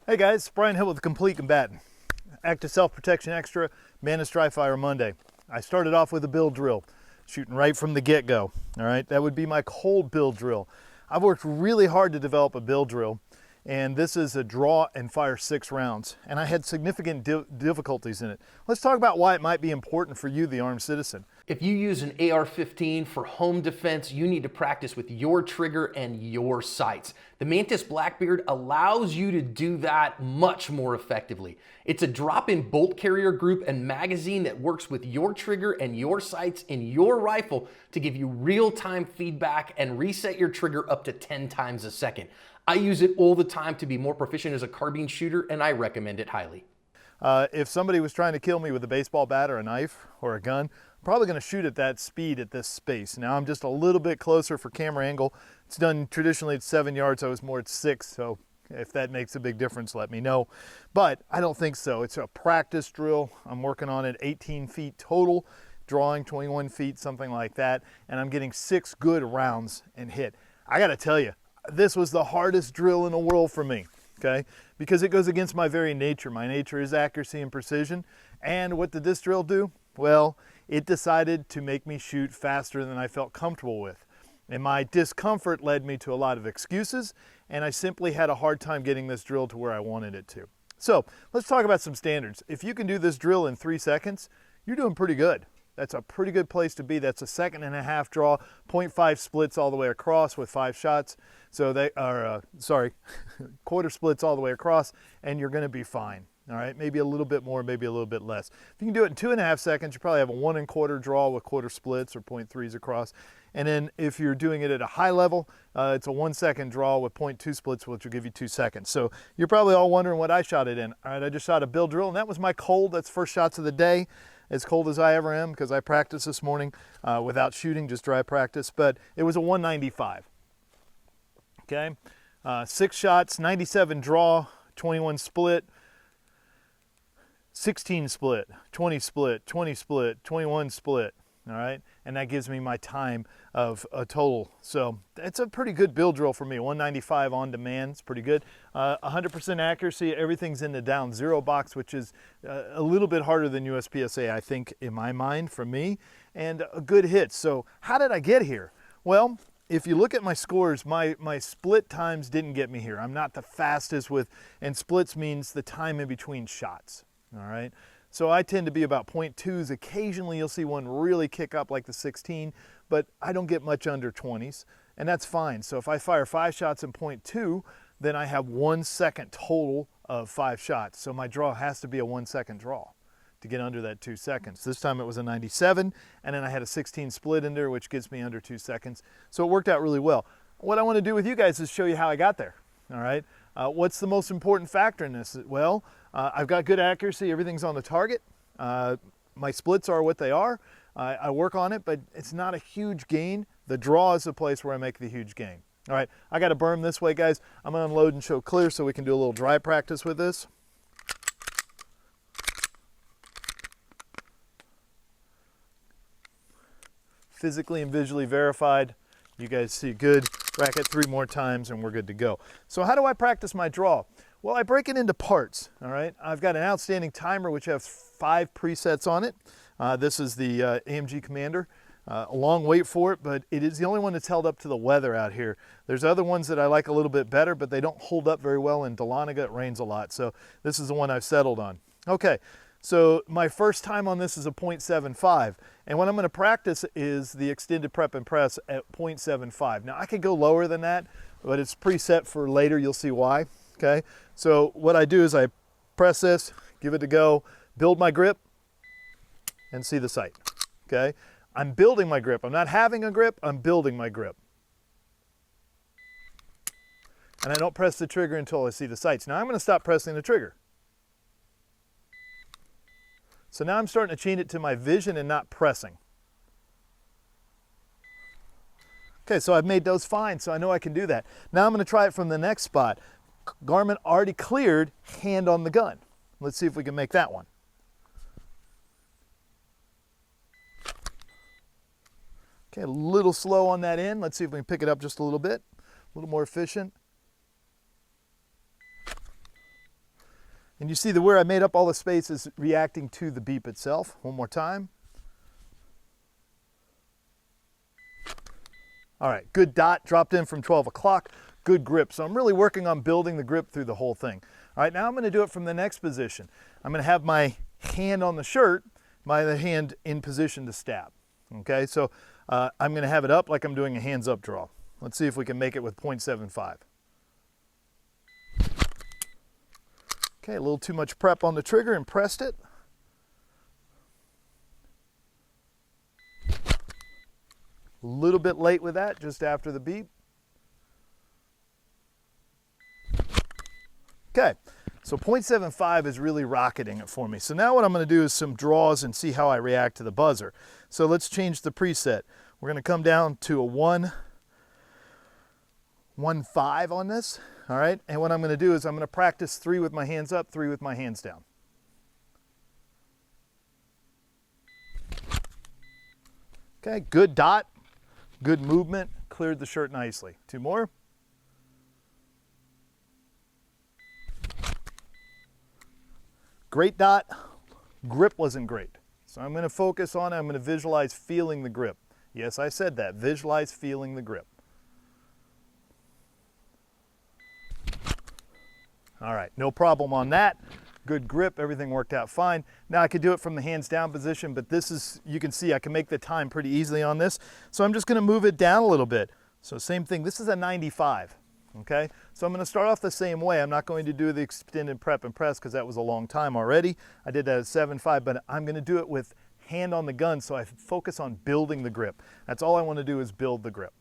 Hey guys, Brian Hill with the Complete Combatant. Active Self-Protection Extra, Mantis Dry Fire Monday. I started off with a build drill, shooting right from the get-go. All right, that would be my cold build drill. I've worked really hard to develop a build drill, and this is a draw and fire 6 rounds, and I had significant difficulties in it. Let's talk about why it might be important for you, the armed citizen. If you use an AR-15 for home defense, you need to practice with your trigger and your sights. The Mantis Blackbeard allows you to do that much more effectively. It's a drop-in bolt carrier group and magazine that works with your trigger and your sights in your rifle to give you real-time feedback and reset your trigger up to 10 times a second. I use it all the time to be more proficient as a carbine shooter, and I recommend it highly. If somebody was trying to kill me with a baseball bat or a knife or a gun, I'm probably going to shoot at that speed at this space. Now I'm just a little bit closer for camera angle. It's done traditionally at 7 yards. I was more at 6, so if that makes a big difference, let me know. But I don't think so. It's a practice drill. I'm working on it 18 feet total, drawing 21 feet, something like that, and I'm getting 6 good rounds and hit. I got to tell you, this was the hardest drill in the world for me. Okay, because it goes against my very nature. My nature is accuracy and precision. And what did this drill do? Well, it decided to make me shoot faster than I felt comfortable with. And my discomfort led me to a lot of excuses, and I simply had a hard time getting this drill to where I wanted it to. So let's talk about some standards. If you can do this drill in 3 seconds, you're doing pretty good. That's a pretty good place to be. That's a 1.5 second draw, 0.5 splits all the way across with 5 shots. So they are, quarter splits all the way across, and you're gonna be fine. All right, maybe a little bit more, maybe a little bit less. If you can do it in 2.5 seconds, you probably have a 1 1/4 draw with quarter splits or 0.3s across. And then if you're doing it at a high level, it's a 1 second draw with 0.2 splits, which will give you 2 seconds. So you're probably all wondering what I shot it in. All right, I just shot a build drill, and that was my cold. That's first shots of the day. As cold as I ever am, because I practiced this morning without shooting, just dry practice, but it was a 195. Okay, 6 shots, 97 draw, 21 split, 16 split, 20 split, 20 split, 21 split. All right, and that gives me my time of a total. So it's a pretty good build drill for me. 195 on demand, it's pretty good. 100% accuracy, everything's in the down zero box, which is a little bit harder than USPSA, I think, in my mind, for me, and a good hit. So how did I get here? Well, if you look at my scores, my split times didn't get me here. I'm not the fastest with, and splits means the time in between shots, all right? So I tend to be about 0.2s. Occasionally you'll see one really kick up like the 16, but I don't get much under 20s, and that's fine. So if I fire 5 shots in 0.2, then I have 1 second total of 5 shots. So my draw has to be a 1 second draw to get under that 2 seconds. This time it was a 97, and then I had a 16 split in there, which gets me under 2 seconds. So it worked out really well. What I want to do with you guys is show you how I got there, all right? What's the most important factor in this? Well, I've got good accuracy, everything's on the target. My splits are what they are. I work on it, but it's not a huge gain. The draw is the place where I make the huge gain. All right, I got to berm this way, guys. I'm gonna unload and show clear so we can do a little dry practice with this. Physically and visually verified. You guys see good. Rack it 3 more times and we're good to go. So how do I practice my draw? Well, I break it into parts, all right? I've got an outstanding timer which has 5 presets on it. This is the AMG Commander. A long wait for it, but it is the only one that's held up to the weather out here. There's other ones that I like a little bit better, but they don't hold up very well in Dahlonega. It rains a lot, so this is the one I've settled on. Okay, so my first time on this is a 0.75, and what I'm gonna practice is the extended prep and press at 0.75. Now I could go lower than that, but it's preset for later, you'll see why, okay? So what I do is I press this, give it a go, build my grip, and see the sight, okay? I'm building my grip. I'm not having a grip, I'm building my grip. And I don't press the trigger until I see the sights. Now I'm gonna stop pressing the trigger. So now I'm starting to chain it to my vision and not pressing. Okay, so I've made those fine, so I know I can do that. Now I'm gonna try it from the next spot. Garmin already cleared, hand on the gun. Let's see if we can make that one. Okay, a little slow on that end. Let's see if we can pick it up just a little bit. A little more efficient. And you see that where I made up all the space is reacting to the beep itself. One more time. All right, good dot, dropped in from 12 o'clock, good grip. So I'm really working on building the grip through the whole thing. All right, now I'm gonna do it from the next position. I'm gonna have my hand on the shirt, my other hand in position to stab. Okay, so I'm gonna have it up like I'm doing a hands up draw. Let's see if we can make it with 0.75. Okay, a little too much prep on the trigger and pressed it. A little bit late with that, just after the beep. Okay, so 0.75 is really rocketing it for me. So now what I'm gonna do is some draws and see how I react to the buzzer. So let's change the preset. We're gonna come down to a 1.15 on this, all right? And what I'm gonna do is I'm gonna practice 3 with my hands up, 3 with my hands down. Okay, good dot, good movement, cleared the shirt nicely. 2 more. Great dot, grip wasn't great. So I'm gonna focus on it, I'm gonna visualize feeling the grip. Yes, I said that, visualize feeling the grip. All right, no problem on that. Good grip, everything worked out fine. Now I could do it from the hands down position, but this is, you can see I can make the time pretty easily on this. So I'm just gonna move it down a little bit. So same thing, this is a 95, okay? So I'm gonna start off the same way. I'm not going to do the extended prep and press because that was a long time already. I did that at 7.5, but I'm gonna do it with hand on the gun so I focus on building the grip. That's all I wanna do is build the grip.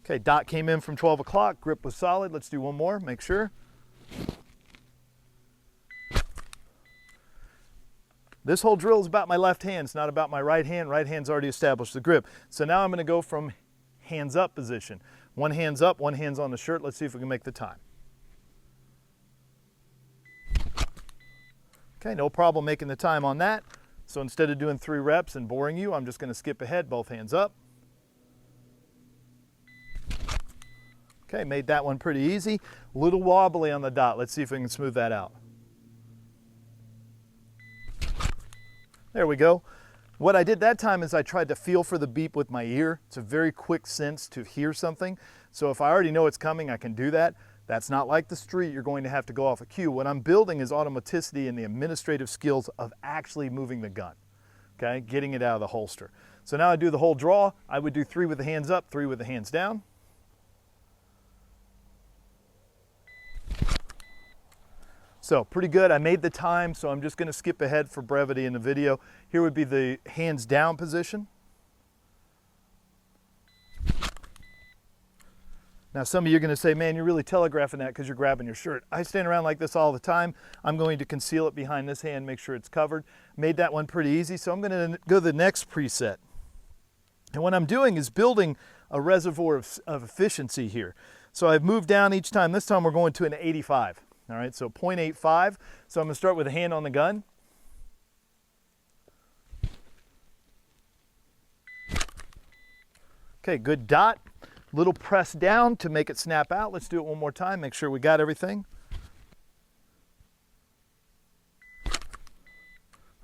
Okay, dot came in from 12 o'clock, grip was solid. Let's do one more, make sure. This whole drill is about my left hand, it's not about my right hand. Right hand's already established the grip. So now I'm gonna go from hands up position. One hand's up, one hand's on the shirt. Let's see if we can make the time. Okay, no problem making the time on that. So instead of doing 3 reps and boring you, I'm just gonna skip ahead, both hands up. Okay, made that one pretty easy. A little wobbly on the dot. Let's see if we can smooth that out. There we go. What I did that time is I tried to feel for the beep with my ear. It's a very quick sense to hear something. So if I already know it's coming, I can do that. That's not like the street. You're going to have to go off a cue. What I'm building is automaticity and the administrative skills of actually moving the gun, okay? Getting it out of the holster. So now I do the whole draw. I would do 3 with the hands up, 3 with the hands down. So pretty good, I made the time, so I'm just gonna skip ahead for brevity in the video. Here would be the hands down position. Now some of you are gonna say, man, you're really telegraphing that because you're grabbing your shirt. I stand around like this all the time. I'm going to conceal it behind this hand, make sure it's covered. Made that one pretty easy, so I'm gonna go to the next preset. And what I'm doing is building a reservoir of efficiency here. So I've moved down each time. This time we're going to an 85. All right, so 0.85. So I'm gonna start with a hand on the gun. Okay, good dot. Little press down to make it snap out. Let's do it one more time, make sure we got everything.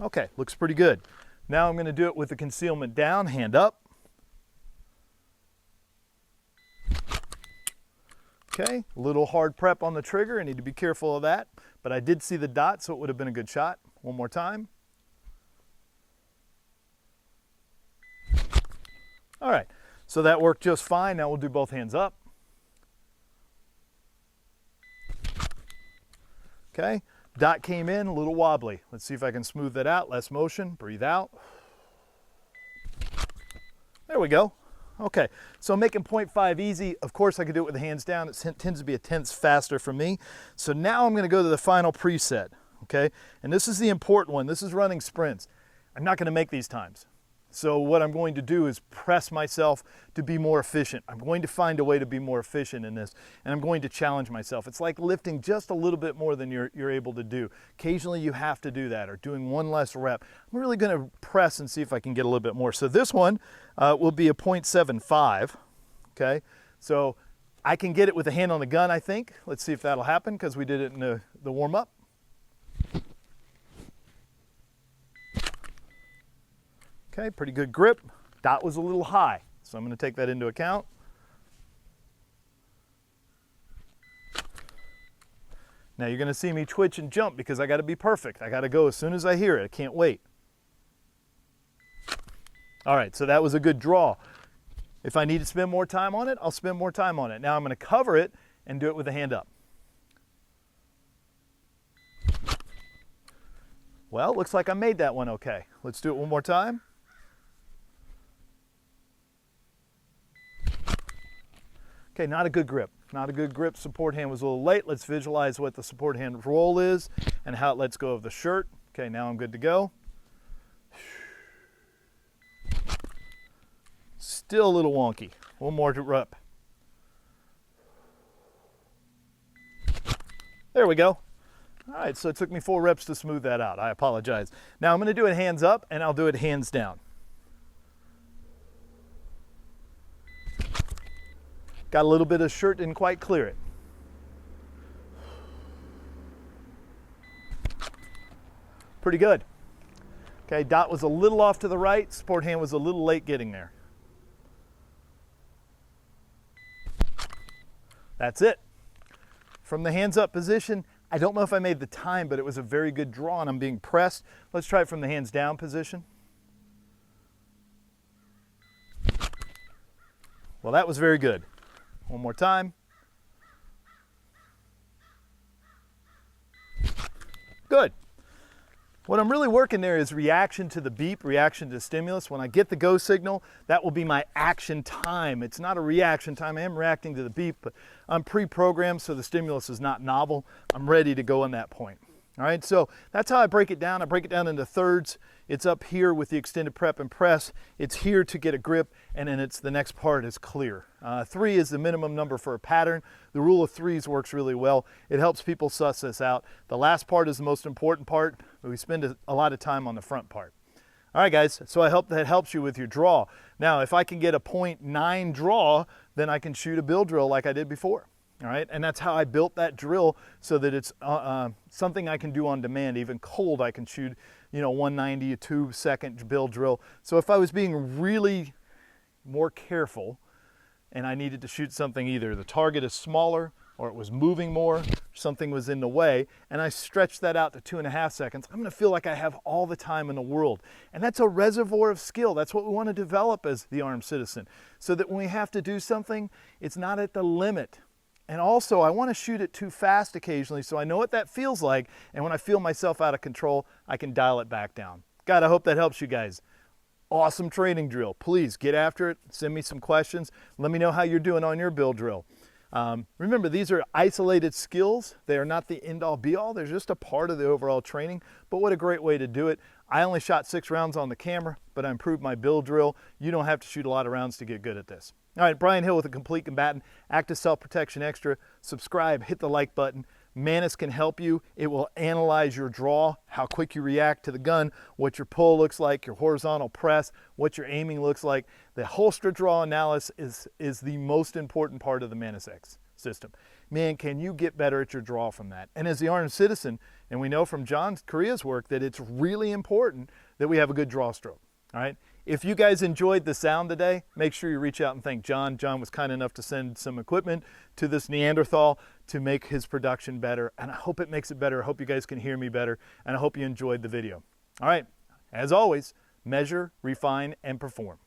Okay, looks pretty good. Now I'm gonna do it with the concealment down, hand up. Okay, a little hard prep on the trigger. I need to be careful of that, but I did see the dot, so it would have been a good shot. One more time. All right, so that worked just fine. Now we'll do both hands up. Okay, dot came in, a little wobbly. Let's see if I can smooth that out. Less motion, breathe out. There we go. Okay, so making 0.5 easy. Of course I could do it with the hands down. It tends to be a tenth faster for me. So now I'm gonna go to the final preset, okay? And this is the important one. This is running sprints. I'm not gonna make these times. So what I'm going to do is press myself to be more efficient. I'm going to find a way to be more efficient in this, and I'm going to challenge myself. It's like lifting just a little bit more than you're able to do. Occasionally you have to do that, or doing one less rep. I'm really gonna press and see if I can get a little bit more. So this one will be a 0.75, okay? So I can get it with a hand on the gun, I think. Let's see if that'll happen because we did it in the warm-up. Okay, pretty good grip. Dot was a little high, so I'm going to take that into account. Now you're going to see me twitch and jump because I got to be perfect. I got to go as soon as I hear it. I can't wait. All right, so that was a good draw. If I need to spend more time on it, I'll spend more time on it. Now I'm going to cover it and do it with a hand up. Well, looks like I made that one okay. Let's do it one more time. Okay, not a good grip. Not a good grip. Support hand was a little late. Let's visualize what the support hand roll is and how it lets go of the shirt. Okay, now I'm good to go. Still a little wonky. One more rep. There we go. All right, so it took me 4 reps to smooth that out. I apologize. Now I'm going to do it hands up and I'll do it hands down. Got a little bit of shirt, didn't quite clear it. Pretty good. Okay, dot was a little off to the right, support hand was a little late getting there. That's it. From the hands up position, I don't know if I made the time, but it was a very good draw and I'm being pressed. Let's try it from the hands down position. Well, that was very good. One more time. Good. What I'm really working there is reaction to the beep, reaction to stimulus. When I get the go signal, that will be my action time. It's not a reaction time. I am reacting to the beep, but I'm pre-programmed, so the stimulus is not novel. I'm ready to go on that point. All right, so that's how I break it down. I break it down into thirds. It's up here with the extended prep and press. It's here to get a grip, and then it's the next part is clear. 3 is the minimum number for a pattern. The rule of threes works really well. It helps people suss this out. The last part is the most important part, but we spend a lot of time on the front part. All right, guys, so I hope that helps you with your draw. Now, if I can get a 0.9 draw, then I can shoot a bill drill like I did before. All right, and that's how I built that drill so that it's something I can do on demand. Even cold, I can shoot, 190, a 2-second bill drill. So if I was being really more careful and I needed to shoot something, either the target is smaller or it was moving more, something was in the way, and I stretched that out to 2.5 seconds, I'm gonna feel like I have all the time in the world. And that's a reservoir of skill. That's what we wanna develop as the armed citizen, so that when we have to do something, it's not at the limit. And also, I want to shoot it too fast occasionally so I know what that feels like, and when I feel myself out of control, I can dial it back down. God, I hope that helps you guys. Awesome training drill. Please get after it. Send me some questions. Let me know how you're doing on your bill drill. Remember, these are isolated skills. They are not the end-all be-all. They're just a part of the overall training, but what a great way to do it. I only shot 6 rounds on the camera, but I improved my bill drill. You don't have to shoot a lot of rounds to get good at this. All right, Brian Hill with a Complete Combatant, Active Self-Protection Extra. Subscribe, hit the like button. Mantis can help you. It will analyze your draw, how quick you react to the gun, what your pull looks like, your horizontal press, what your aiming looks like. The holster draw analysis is the most important part of the Mantis X system. Man, can you get better at your draw from that? And as the armed citizen, and we know from John Korea's work that it's really important that we have a good draw stroke, all right? If you guys enjoyed the sound today, make sure you reach out and thank John. John was kind enough to send some equipment to this Neanderthal to make his production better, and I hope it makes it better. I hope you guys can hear me better, and I hope you enjoyed the video. All right, as always, measure, refine, and perform.